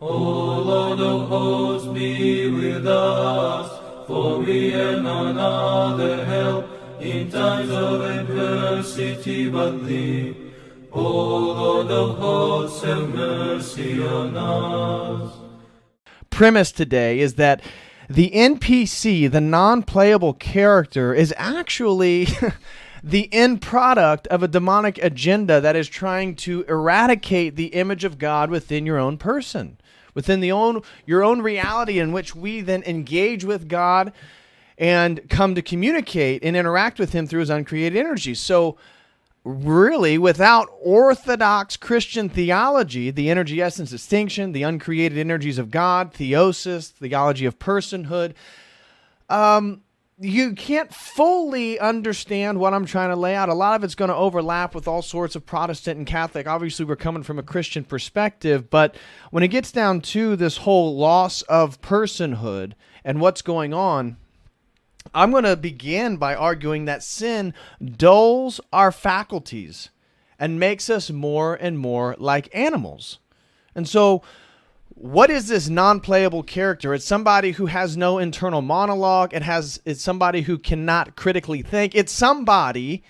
O Lord of hosts, be with us, for we have none other help in times of adversity but Thee. O Lord of hosts, have mercy on us. Premise today is that the NPC, the non-playable character, is actually the end product of a demonic agenda that is trying to eradicate the image of God within your own person, within your own reality, in which we then engage with God and come to communicate and interact with Him through His uncreated energy. So really, without orthodox Christian theology, the energy essence distinction, the uncreated energies of God, theosis, theology of personhood, you can't fully understand what I'm trying to lay out. A lot of it's going to overlap with all sorts of Protestant and Catholic. Obviously, we're coming from a Christian perspective, but when it gets down to this whole loss of personhood and what's going on, I'm going to begin by arguing that sin dulls our faculties and makes us more and more like animals. And so, what is this non-playable character? It's somebody who has no internal monologue. It's somebody who cannot critically think. It's somebody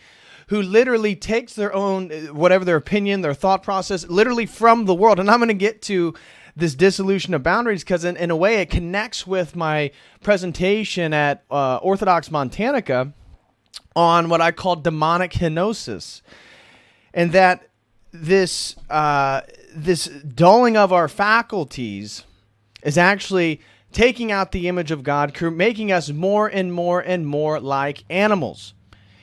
who literally takes their own, whatever their opinion, their thought process, literally from the world. And I'm going to get to this dissolution of boundaries because in a way it connects with my presentation at Orthodox Montanica on what I call demonic hinosis. And that this dulling of our faculties is actually taking out the image of God, making us more and more and more like animals.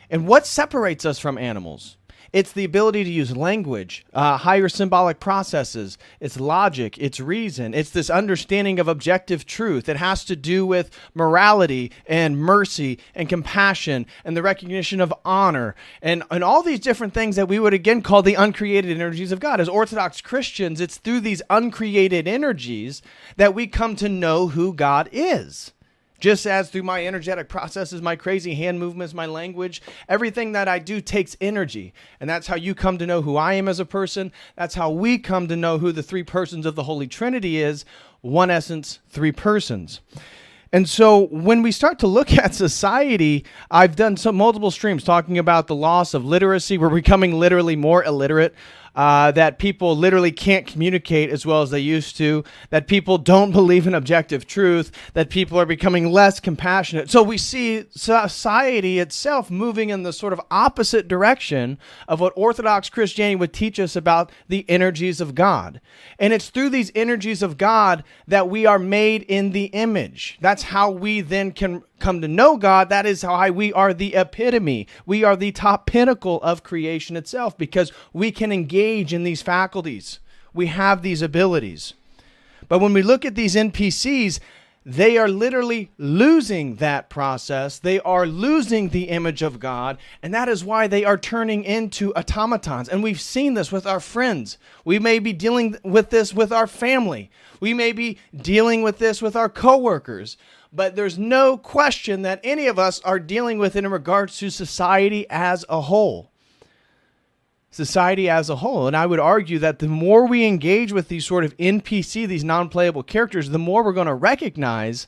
And what separates us from animals? It's the ability to use language, higher symbolic processes, it's logic, it's reason, it's this understanding of objective truth. It has to do with morality and mercy and compassion and the recognition of honor and all these different things that we would again call the uncreated energies of God. As Orthodox Christians, it's through these uncreated energies that we come to know who God is. Just as through my energetic processes, my crazy hand movements, my language, everything that I do takes energy. And that's how you come to know who I am as a person. That's how we come to know who the three persons of the Holy Trinity is. One essence, three persons. And so when we start to look at society, I've done multiple streams talking about the loss of literacy. We're becoming literally more illiterate. That people literally can't communicate as well as they used to, that people don't believe in objective truth, that people are becoming less compassionate. So we see society itself moving in the sort of opposite direction of what Orthodox Christianity would teach us about the energies of God. And it's through these energies of God that we are made in the image. That's how we then can come to know God. That is how we are the epitome. We are the top pinnacle of creation itself because we can engage in these faculties. We have these abilities. But when we look at these NPCs, they are literally losing that process. They are losing the image of God, and that is why they are turning into automatons. And we've seen this with our friends. We may be dealing with this with our family. We may be dealing with this with our coworkers. But there's no question that any of us are dealing with it in regards to society as a whole. Society as a whole. And I would argue that the more we engage with these sort of NPC, these non-playable characters, the more we're going to recognize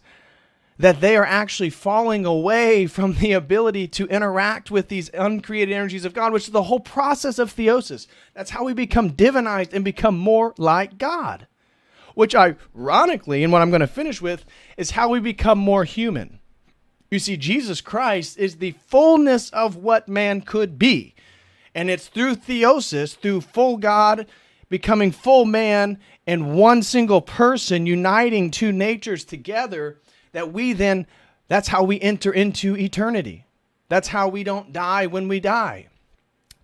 that they are actually falling away from the ability to interact with these uncreated energies of God, which is the whole process of theosis. That's how we become divinized and become more like God. Which ironically, and what I'm going to finish with, is how we become more human. You see, Jesus Christ is the fullness of what man could be. And it's through theosis, through full God, becoming full man, and one single person uniting two natures together, that's how we enter into eternity. That's how we don't die when we die.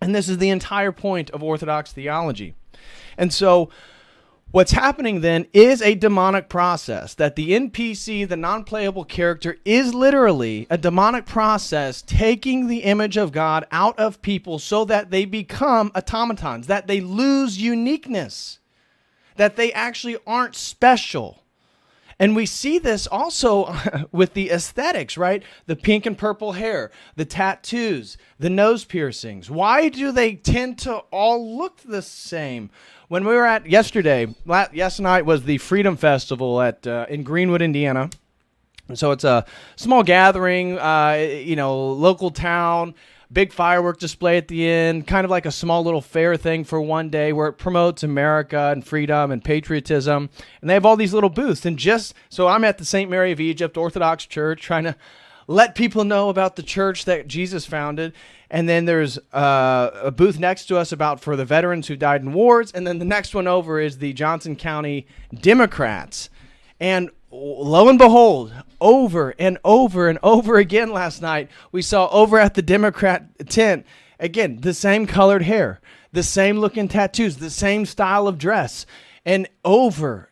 And this is the entire point of Orthodox theology. And so what's happening then is a demonic process, that the NPC, the non-playable character, is literally a demonic process taking the image of God out of people so that they become automatons, that they lose uniqueness, that they actually aren't special. And we see this also with the aesthetics, right? The pink and purple hair, the tattoos, the nose piercings. Why do they tend to all look the same? When we were at yesterday night was the Freedom Festival in Greenwood, Indiana. So it's a small gathering, local town, big firework display at the end, kind of like a small little fair thing for one day where it promotes America and freedom and patriotism. And they have all these little booths. And so I'm at the St. Mary of Egypt Orthodox Church trying to let people know about the church that Jesus founded. And then there's a booth next to us for the veterans who died in wars. And then the next one over is the Johnson County Democrats. And lo and behold, over and over and over again last night, we saw over at the Democrat tent, again, the same colored hair, the same looking tattoos, the same style of dress, and over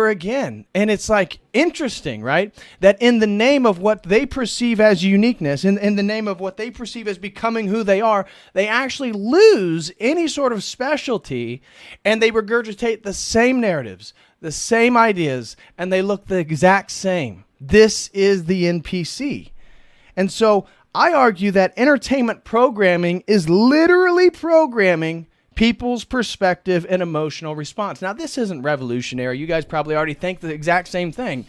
again. And it's like interesting, right? That in the name of what they perceive as uniqueness, in the name of what they perceive as becoming who they are, they actually lose any sort of specialty, and they regurgitate the same narratives, the same ideas, and they look the exact same. This is the NPC. And so I argue that entertainment programming is literally programming people's perspective and emotional response. Now, this isn't revolutionary. You guys probably already think the exact same thing.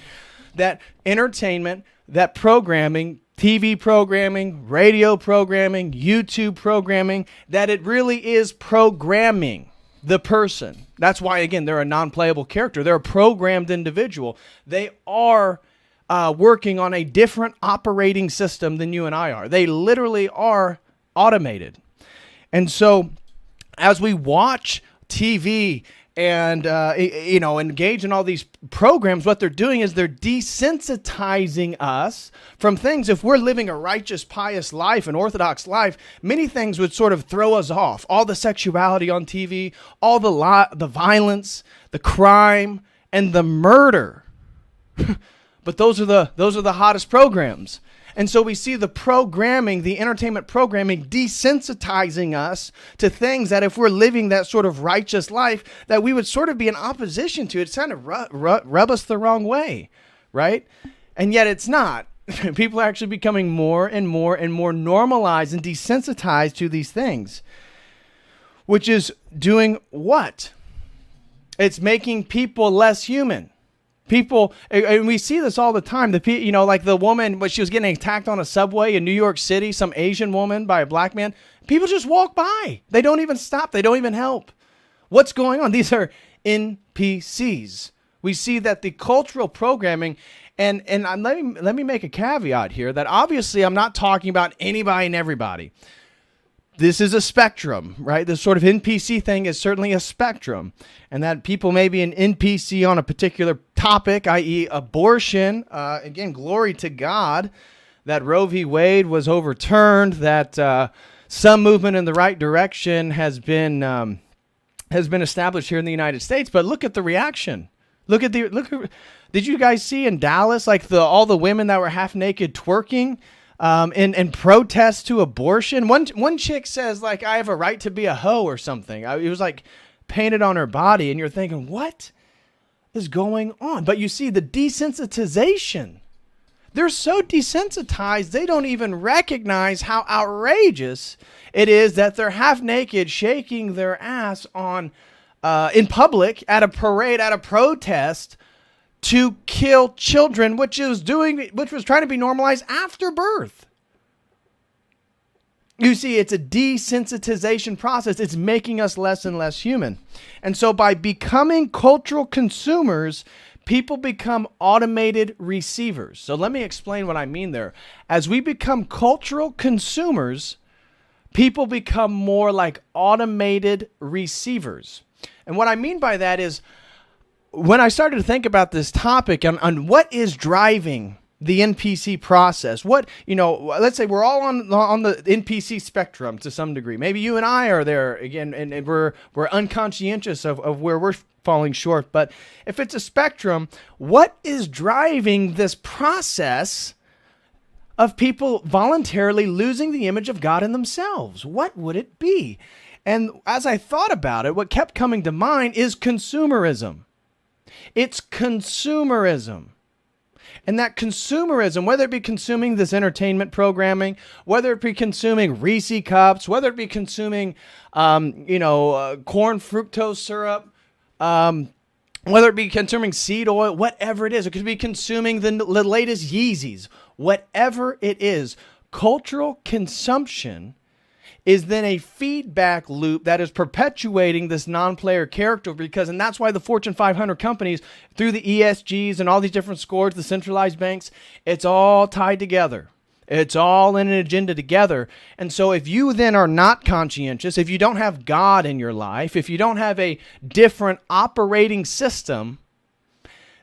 That entertainment, that programming, TV programming, radio programming, YouTube programming, that it really is programming the person. That's why, again, they're a non-playable character. They're a programmed individual. They are working on a different operating system than you and I are. They literally are automated. And so as we watch TV and engage in all these programs, what they're doing is they're desensitizing us from things. If we're living a righteous, pious life, an Orthodox life, many things would sort of throw us off. All the sexuality on TV, all the violence, the crime, and the murder. But those are the hottest programs. And so we see the programming, the entertainment programming, desensitizing us to things that if we're living that sort of righteous life, that we would sort of be in opposition to. It's kind of rub us the wrong way, right? And yet it's not. People are actually becoming more and more and more normalized and desensitized to these things, which is doing what? It's making people less human. People, and we see this all the time. Like the woman, when she was getting attacked on a subway in New York City, some Asian woman by a black man, people just walk by. They don't even stop. They don't even help. What's going on? These are NPCs. We see that the cultural programming, and let me make a caveat here that obviously I'm not talking about anybody and everybody. This is a spectrum, right? This sort of NPC thing is certainly a spectrum, and that people may be an NPC on a particular topic, i.e. abortion. Again, glory to God that Roe v. Wade was overturned, that some movement in the right direction has been established here in the United States. But look at the reaction. Did you guys see in Dallas, like all the women that were half naked twerking? In protest to abortion? One chick says, like, I have a right to be a hoe or something. It was like painted on her body, and you're thinking, what is going on? But you see the desensitization. They're so desensitized, they don't even recognize how outrageous it is that they're half naked, shaking their ass in public at a parade, at a protest, to kill children, which was trying to be normalized after birth. You see, it's a desensitization process. It's making us less and less human. And so by becoming cultural consumers, people become automated receivers. So let me explain what I mean there. As we become cultural consumers, people become more like automated receivers. And what I mean by that is, when I started to think about this topic on what is driving the NPC process, let's say we're all on the NPC spectrum to some degree. Maybe you and I are there again, and we're unconscientious of where we're falling short. But if it's a spectrum, what is driving this process of people voluntarily losing the image of God in themselves? What would it be? And as I thought about it, what kept coming to mind is consumerism. It's consumerism. And that consumerism, whether it be consuming this entertainment programming, whether it be consuming Reese cups, whether it be consuming, corn fructose syrup, whether it be consuming seed oil, whatever it is, it could be consuming the latest Yeezys, whatever it is, cultural consumption is then a feedback loop that is perpetuating this non-player character and that's why the Fortune 500 companies, through the ESGs and all these different scores, the centralized banks, it's all tied together. It's all in an agenda together. And so if you then are not conscientious, if you don't have God in your life, if you don't have a different operating system,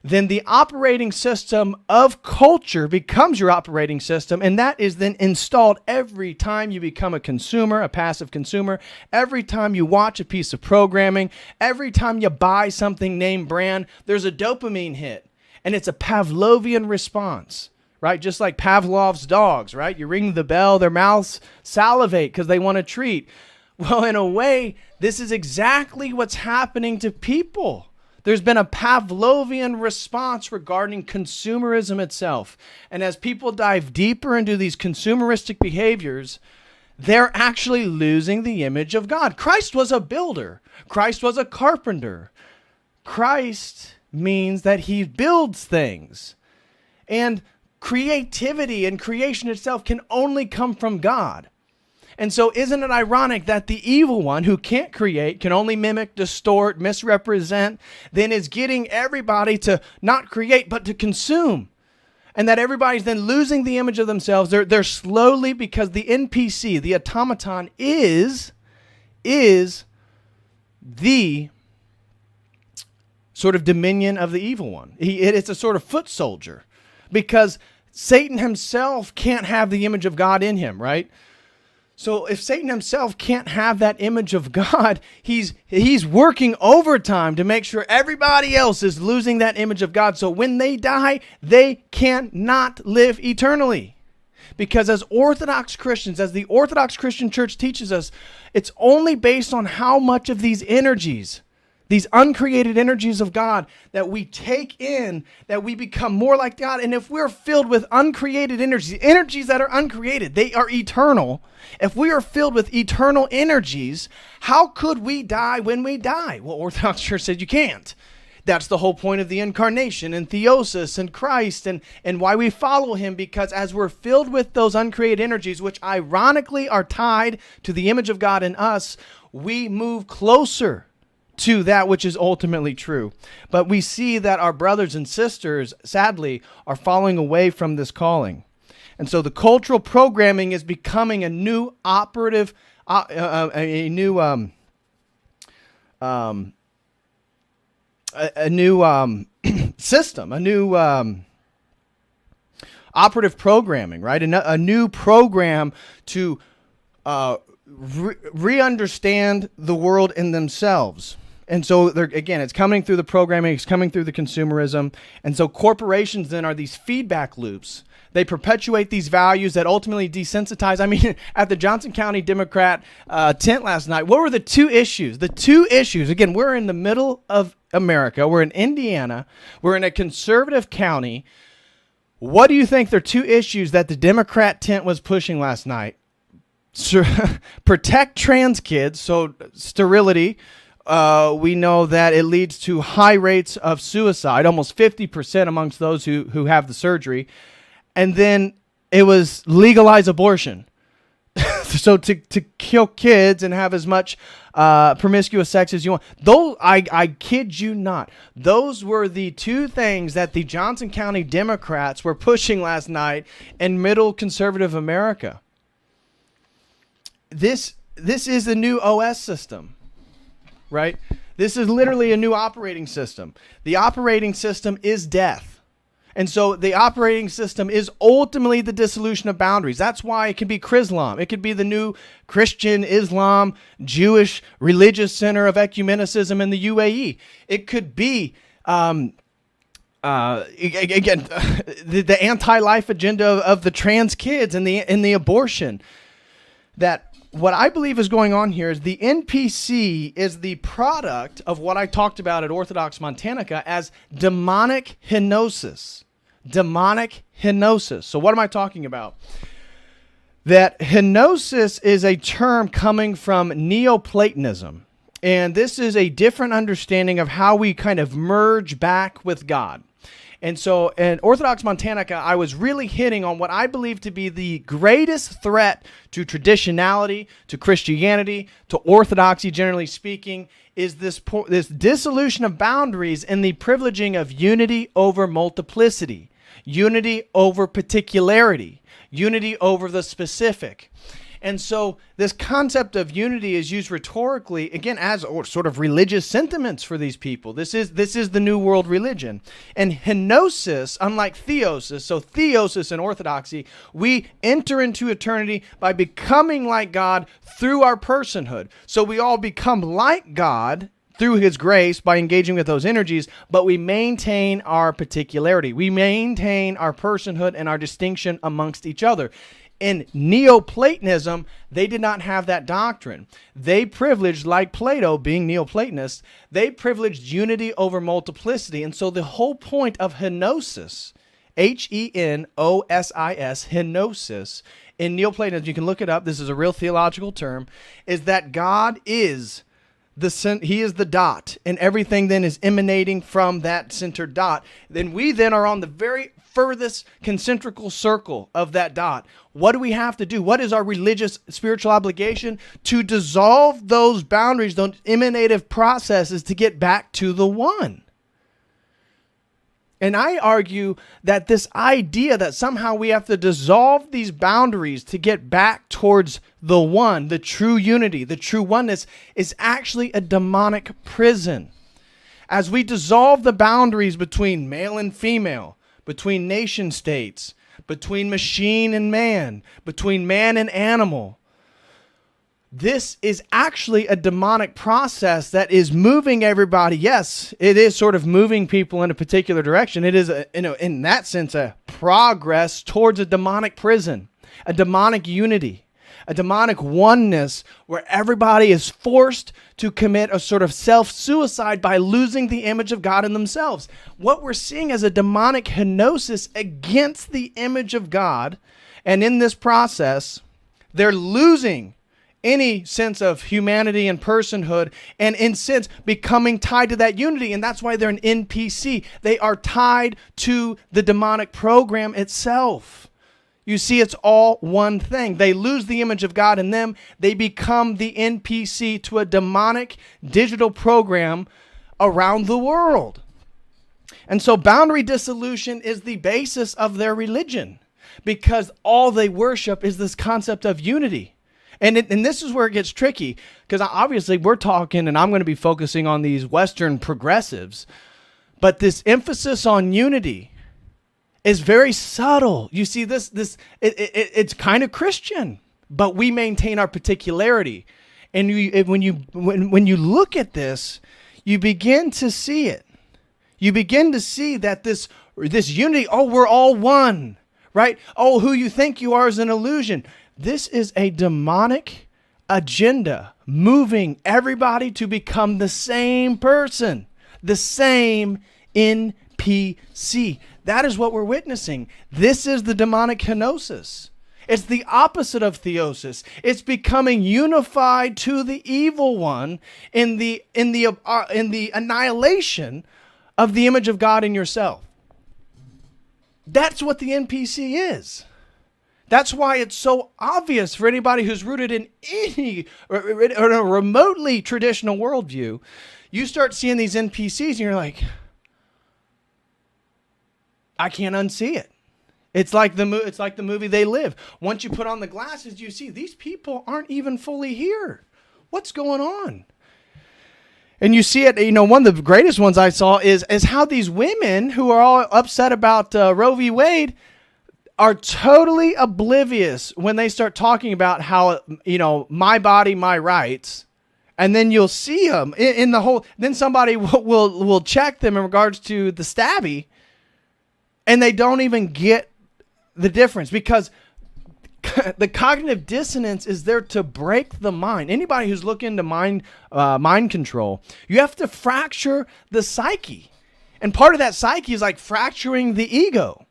then the operating system of culture becomes your operating system, and that is then installed every time you become a consumer, a passive consumer, every time you watch a piece of programming, every time you buy something name brand, there's a dopamine hit, and it's a Pavlovian response, right? Just like Pavlov's dogs, right? You ring the bell, their mouths salivate because they want a treat. Well, in a way, this is exactly what's happening to people. There's been a Pavlovian response regarding consumerism itself. And as people dive deeper into these consumeristic behaviors, they're actually losing the image of God. Christ was a builder. Christ was a carpenter. Christ means that he builds things. And creativity and creation itself can only come from God. And so isn't it ironic that the evil one who can't create, can only mimic, distort, misrepresent, then is getting everybody to not create but to consume? And that everybody's then losing the image of themselves. They're slowly, because the NPC, the automaton, is the sort of dominion of the evil one. It's a sort of foot soldier, because Satan himself can't have the image of God in him, right? So if Satan himself can't have that image of God, he's working overtime to make sure everybody else is losing that image of God. So when they die, they cannot live eternally. Because as Orthodox Christians, as the Orthodox Christian Church teaches us, it's only based on how much of these energies, these uncreated energies of God, that we take in, that we become more like God. And if we're filled with uncreated energies that are uncreated, they are eternal. If we are filled with eternal energies, how could we die when we die? Well, Orthodox Church said you can't. That's the whole point of the incarnation and theosis and Christ and why we follow him, because as we're filled with those uncreated energies, which ironically are tied to the image of God in us, we move closer to that which is ultimately true. But we see that our brothers and sisters, sadly, are falling away from this calling. And so the cultural programming is becoming a new operative, a new system, a new operative programming, right? A new program to re-understand the world in themselves. And so, again, it's coming through the programming, it's coming through the consumerism. And so corporations then are these feedback loops. They perpetuate these values that ultimately desensitize. I mean, at the Johnson County Democrat tent last night, what were the two issues? The two issues, again, we're in the middle of America. We're in Indiana. We're in a conservative county. What do you think the two issues that the Democrat tent was pushing last night? Protect trans kids, so sterility. We know that it leads to high rates of suicide, almost 50% amongst those who have the surgery. And then it was legalize abortion. So to kill kids and have as much promiscuous sex as you want. Those, I kid you not, those were the two things that the Johnson County Democrats were pushing last night in middle conservative America. This is the new OS system, right? This is literally a new operating system. The operating system is death. And so the operating system is ultimately the dissolution of boundaries. That's why it can be Chrislam. It could be the new Christian, Islam, Jewish religious center of ecumenicism in the UAE. It could be, again, the anti-life agenda of the trans kids and the abortion. That what I believe is going on here is the NPC is the product of what I talked about at Orthodox Montanica as demonic hinosis. Demonic hinosis. So what am I talking about? That hinosis is a term coming from Neoplatonism. And this is a different understanding of how we kind of merge back with God. And so in Orthodox Montanica, I was really hitting on what I believe to be the greatest threat to traditionality, to Christianity, to orthodoxy, generally speaking, is this dissolution of boundaries and the privileging of unity over multiplicity, unity over particularity, unity over the specific. And so this concept of unity is used rhetorically, again, as sort of religious sentiments for these people. This is the New World religion. And hinosis, unlike theosis, so theosis in orthodoxy, we enter into eternity by becoming like God through our personhood. So we all become like God through his grace by engaging with those energies, but we maintain our particularity. We maintain our personhood and our distinction amongst each other. In Neoplatonism, they did not have that doctrine. They privileged, like Plato, being Neoplatonists, they privileged unity over multiplicity. And so the whole point of hinosis, Henosis, hinosis, in Neoplatonism, you can look it up, this is a real theological term, is that God is he is the dot, and everything then is emanating from that centered dot. Then we then are on the very furthest concentrical circle of that dot. What do we have to do? What is our religious, spiritual obligation? To dissolve those boundaries, those emanative processes to get back to the one. And I argue that this idea that somehow we have to dissolve these boundaries to get back towards the one, the true unity, the true oneness, is actually a demonic prison. As we dissolve the boundaries between male and female, between nation states, between machine and man, between man and animal, this is actually a demonic process that is moving everybody. Yes, it is sort of moving people in a particular direction. It is, in that sense, a progress towards a demonic prison, a demonic unity, a demonic oneness where everybody is forced to commit a sort of self-suicide by losing the image of God in themselves. What we're seeing is a demonic hinosis against the image of God. And in this process, they're losing any sense of humanity and personhood, and in sense becoming tied to that unity. And that's why they're an NPC. They are tied to the demonic program itself. You see, it's all one thing. They lose the image of God in them. They become the NPC to a demonic digital program around the world. And so boundary dissolution is the basis of their religion, because all they worship is this concept of unity. And this is where it gets tricky, because obviously we're talking, and I'm going to be focusing on these Western progressives, but this emphasis on unity is very subtle. You see, it's kind of Christian, but we maintain our particularity. And when you look at this, you begin to see it. You begin to see that this unity, we're all one, right? Oh, who you think you are is an illusion. This is a demonic agenda moving everybody to become the same person, the same NPC. That is what we're witnessing. This is the demonic hinosis. It's the opposite of theosis. It's becoming unified to the evil one in the annihilation of the image of God in yourself. That's what the NPC is. That's why it's so obvious for anybody who's rooted in any or a remotely traditional worldview. You start seeing these NPCs and you're like, I can't unsee it. It's like the movie They Live. Once you put on the glasses, you see these people aren't even fully here. What's going on? And you see it, one of the greatest ones I saw is how these women who are all upset about Roe v. Wade are totally oblivious when they start talking about how, my body, my rights. And then you'll see them in the whole, then somebody will check them in regards to the stabby, and they don't even get the difference, because the cognitive dissonance is there to break the mind. Anybody who's looking to mind control, you have to fracture the psyche. And part of that psyche is like fracturing the ego.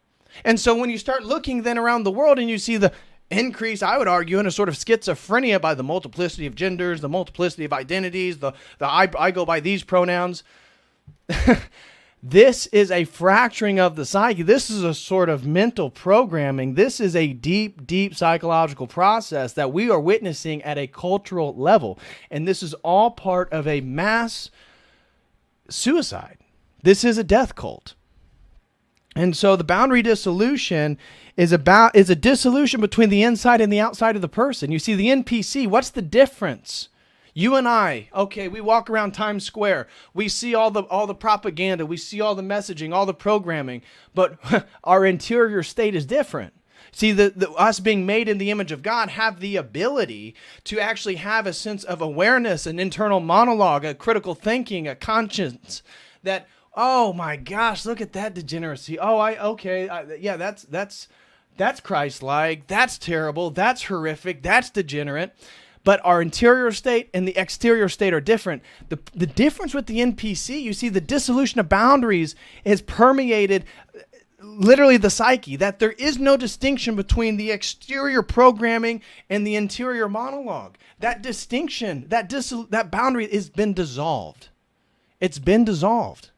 And so when you start looking then around the world and you see the increase, I would argue, in a sort of schizophrenia by the multiplicity of genders, the multiplicity of identities, the I go by these pronouns. This is a fracturing of the psyche. This is a sort of mental programming. This is a deep, deep psychological process that we are witnessing at a cultural level. And this is all part of a mass suicide. This is a death cult. And so the boundary dissolution is a dissolution between the inside and the outside of the person. You see, the NPC, what's the difference? You and I, okay, we walk around Times Square. We see all the propaganda. We see all the messaging, all the programming. But our interior state is different. See, us being made in the image of God have the ability to actually have a sense of awareness, an internal monologue, a critical thinking, a conscience that, oh my gosh, look at that degeneracy. Oh, yeah, that's Christ-like. That's terrible. That's horrific. That's degenerate. But our interior state and the exterior state are different. The difference with the NPC, you see, the dissolution of boundaries has permeated literally the psyche, that there is no distinction between the exterior programming and the interior monologue. That distinction, that boundary has been dissolved. It's been dissolved.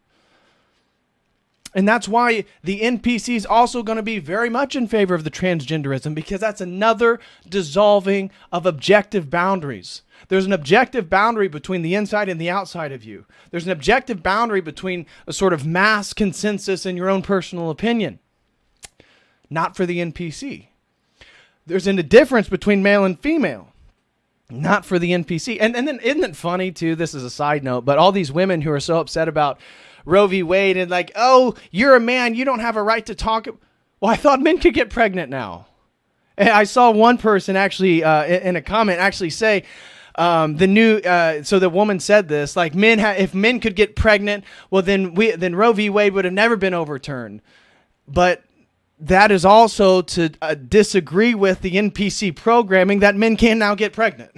And that's why the NPC is also going to be very much in favor of the transgenderism, because that's another dissolving of objective boundaries. There's an objective boundary between the inside and the outside of you. There's an objective boundary between a sort of mass consensus and your own personal opinion. Not for the NPC. There's a difference between male and female. Not for the NPC. And then isn't it funny too, this is a side note, but all these women who are so upset about Roe v. Wade and like, oh, you're a man, you don't have a right to talk. Well, I thought men could get pregnant now. And I saw one person actually in a comment actually say, so the woman said this, like, if men could get pregnant, well, then Roe v. Wade would have never been overturned. But that is also to disagree with the NPC programming that men can now get pregnant.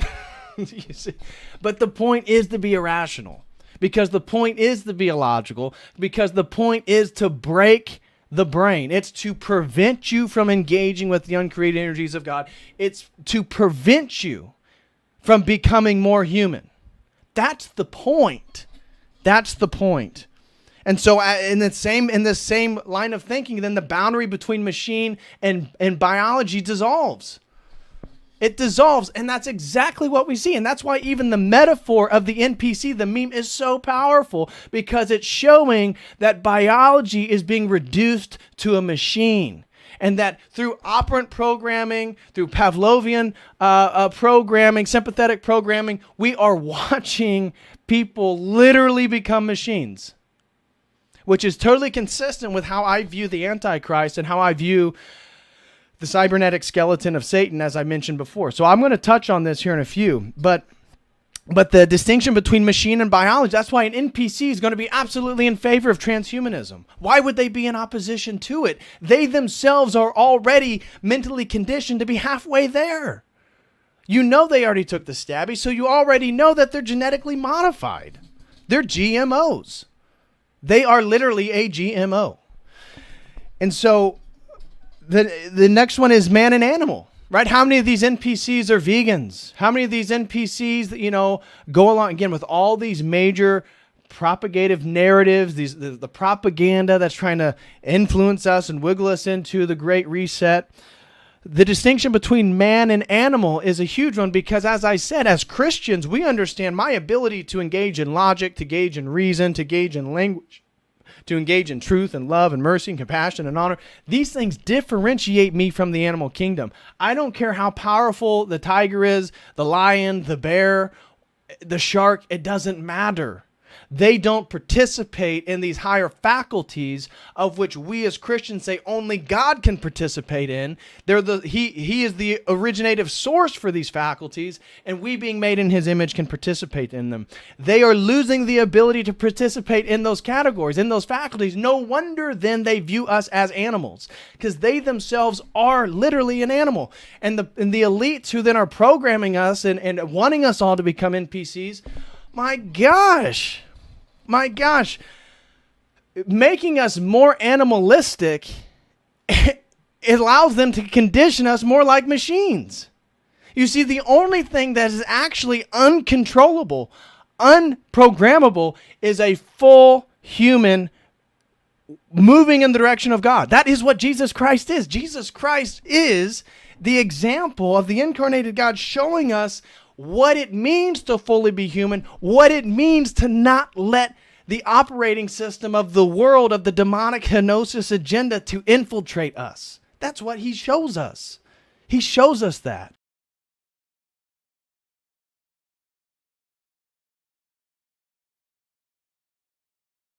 You see? But the point is to be irrational. Because the point is to be illogical, because the point is to break the brain. It's to prevent you from engaging with the uncreated energies of God. It's to prevent you from becoming more human. That's the point. That's the point. And so in the same line of thinking, then the boundary between machine and biology dissolves. It dissolves, and that's exactly what we see. And that's why even the metaphor of the NPC, the meme, is so powerful, because it's showing that biology is being reduced to a machine. And that through operant programming, through Pavlovian programming, sympathetic programming, we are watching people literally become machines. Which is totally consistent with how I view the Antichrist and how I view the cybernetic skeleton of Satan, as I mentioned before. So I'm going to touch on this here in a few. But the distinction between machine and biology, that's why an NPC is going to be absolutely in favor of transhumanism. Why would they be in opposition to it? They themselves are already mentally conditioned to be halfway there. You know they already took the stabby, so you already know that they're genetically modified. They're GMOs. They are literally a GMO. And so the next one is man and animal, right? How many of these NPCs are vegans? How many of these NPCs that, go along, again, with all these major propagative narratives, the propaganda that's trying to influence us and wiggle us into the Great Reset? The distinction between man and animal is a huge one, because, as I said, as Christians, we understand my ability to engage in logic, to engage in reason, to engage in language, to engage in truth and love and mercy and compassion and honor. These things differentiate me from the animal kingdom. I don't care how powerful the tiger is, the lion, the bear, the shark. It doesn't matter. They don't participate in these higher faculties of which we as Christians say only God can participate in. He is the originative source for these faculties, and we being made in his image can participate in them. They are losing the ability to participate in those categories, in those faculties. No wonder then they view us as animals, because they themselves are literally an animal. And the elites who then are programming us and wanting us all to become NPCs, my gosh, making us more animalistic, it allows them to condition us more like machines. You see, the only thing that is actually uncontrollable, unprogrammable, is a full human moving in the direction of God. That is what Jesus Christ is. Jesus Christ is the example of the incarnated God, showing us what it means to fully be human, what it means to not let the operating system of the world, of the demonic hinosis agenda, to infiltrate us. That's what he shows us. He shows us that.